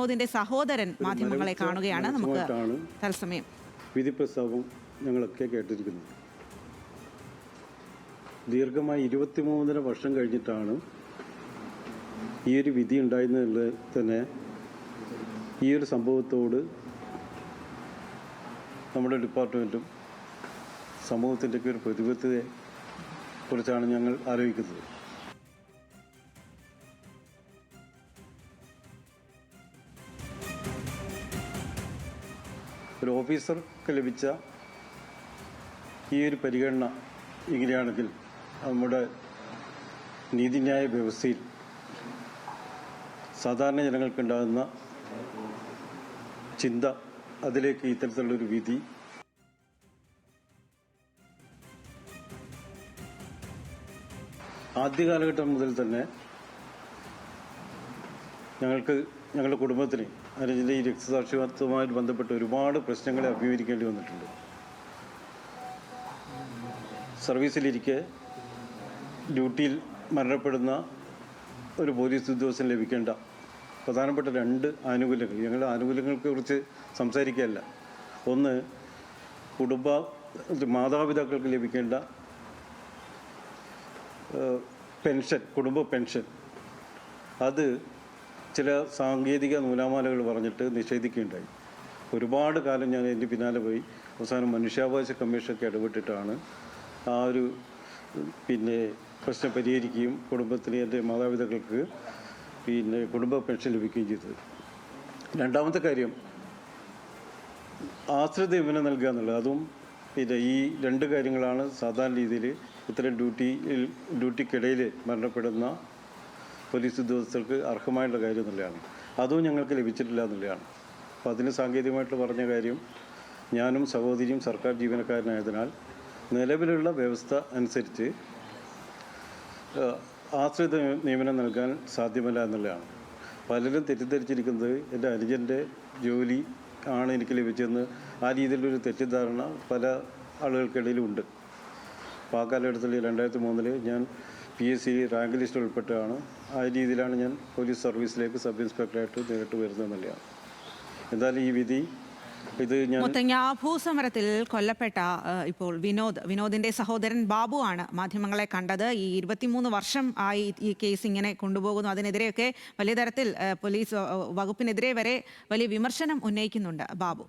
വിനോദിന്റെ സഹോദരൻ മാധ്യമങ്ങളെ കാണുകയാണ്. നമുക്ക് തത്സമയം വിധി പ്രസ്താവം ഞങ്ങളൊക്കെ കേട്ടിരിക്കുന്നത്. ദീർഘമായി 23 വർഷം കഴിഞ്ഞിട്ടാണ് ഈ ഒരു വിധി ഉണ്ടായിരുന്നത്. തന്നെ ഈ ഒരു സംഭവത്തോട് നമ്മുടെ ഡിപ്പാർട്ട്മെൻറ്റും സമൂഹത്തിൻ്റെയൊക്കെ ഒരു പ്രതിബദ്ധതയെ കുറിച്ചാണ് ഞങ്ങൾ ആലോചിക്കുന്നത്. ഒരു ഓഫീസർക്ക് ലഭിച്ച ഈ ഒരു പരിഗണന ഇങ്ങനെയാണെങ്കിൽ നമ്മുടെ നീതിന്യായ വ്യവസ്ഥയിൽ സാധാരണ ജനങ്ങൾക്കുണ്ടാകുന്ന ചിന്ത, അതിലേക്ക് ഇത്തരത്തിലുള്ളൊരു വിധി ആദ്യ കാലഘട്ടം മുതൽ തന്നെ ഞങ്ങളുടെ കുടുംബത്തിന് അനുജന്റെ ഈ രക്തസാക്ഷിത്വവുമായി ബന്ധപ്പെട്ട് ഒരുപാട് പ്രശ്നങ്ങളെ അഭിമുഖീകരിക്കേണ്ടി വന്നിട്ടുണ്ട്. സർവീസിലിരിക്കെ ഡ്യൂട്ടിയിൽ മരണപ്പെടുന്ന ഒരു പോലീസ് ഉദ്യോഗസ്ഥന് ലഭിക്കേണ്ട പ്രധാനപ്പെട്ട 2 ആനുകൂല്യങ്ങൾ, ഞങ്ങളുടെ ആനുകൂല്യങ്ങളെ കുറിച്ച് സംസാരിക്കുകയല്ല. ഒന്ന്, മാതാപിതാക്കൾക്ക് ലഭിക്കേണ്ട പെൻഷൻ, കുടുംബ പെൻഷൻ, അത് ചില സാങ്കേതിക നൂലാമാലകൾ പറഞ്ഞിട്ട് നിഷേധിക്കുകയുണ്ടായി. ഒരുപാട് കാലം ഞാൻ എൻ്റെ പിന്നാലെ പോയി അവസാനം മനുഷ്യാവകാശ കമ്മീഷനൊക്കെ ഇടപെട്ടിട്ടാണ് ആ ഒരു പ്രശ്നം പരിഹരിക്കുകയും കുടുംബത്തിന്, എൻ്റെ മാതാപിതാക്കൾക്ക് കുടുംബ പെൻഷൻ ലഭിക്കുകയും ചെയ്തത്. രണ്ടാമത്തെ കാര്യം, ആശ്രിത നിയമനം നൽകുക എന്നുള്ളത്. അതും ഈ 2 കാര്യങ്ങളാണ് സാധാരണ രീതിയിൽ ഇത്തരം ഡ്യൂട്ടിക്കിടയിൽ മരണപ്പെടുന്ന പോലീസ് ഉദ്യോഗസ്ഥർക്ക് അർഹമായിട്ടുള്ള കാര്യം എന്നുള്ളതാണ്. അതും ഞങ്ങൾക്ക് ലഭിച്ചിട്ടില്ല എന്നുള്ളതാണ്. അപ്പോൾ അതിന് സാങ്കേതികമായിട്ട് പറഞ്ഞ കാര്യം, ഞാനും സഹോദരിയും സർക്കാർ ജീവനക്കാരനായതിനാൽ നിലവിലുള്ള വ്യവസ്ഥ അനുസരിച്ച് ആശ്രിത നിയമനം നൽകാൻ സാധ്യമല്ല എന്നുള്ളതാണ്. പലരും തെറ്റിദ്ധരിച്ചിരിക്കുന്നത് എൻ്റെ അനുജൻ്റെ ജോലി ആണ് എനിക്ക് ലഭിച്ചതെന്ന്. ആ രീതിയിലൊരു തെറ്റിദ്ധാരണ പല ആളുകൾക്കിടയിലുമുണ്ട്. അപ്പോൾ ആ കാലഘട്ടത്തിൽ 2003 ഞാൻ PSC റാങ്ക് ലിസ്റ്റിൽ ഉൾപ്പെട്ടാണ്. ആ രീതിയിലാണ് ഞാൻ പോലീസ് സർവീസിലേക്ക് സബ് ഇൻസ്പെക്ടറായിട്ട് നേരിട്ട് വരുന്നതെന്നുള്ളതാണ്. എന്തായാലും ഈ വിധി മുത്തങ്ങ ഭൂസമരത്തിൽ കൊല്ലപ്പെട്ട ഇപ്പോൾ വിനോദിന്റെ സഹോദരൻ ബാബു ആണ് മാധ്യമങ്ങളെ കണ്ടത്. ഈ 23 വർഷം ആയി ഈ കേസ് ഇങ്ങനെ കൊണ്ടുപോകുന്നു. അതിനെതിരെയൊക്കെ വലിയ തരത്തിൽ പോലീസ് വകുപ്പിനെതിരെ വരെ വലിയ വിമർശനം ഉന്നയിക്കുന്നുണ്ട് ബാബു.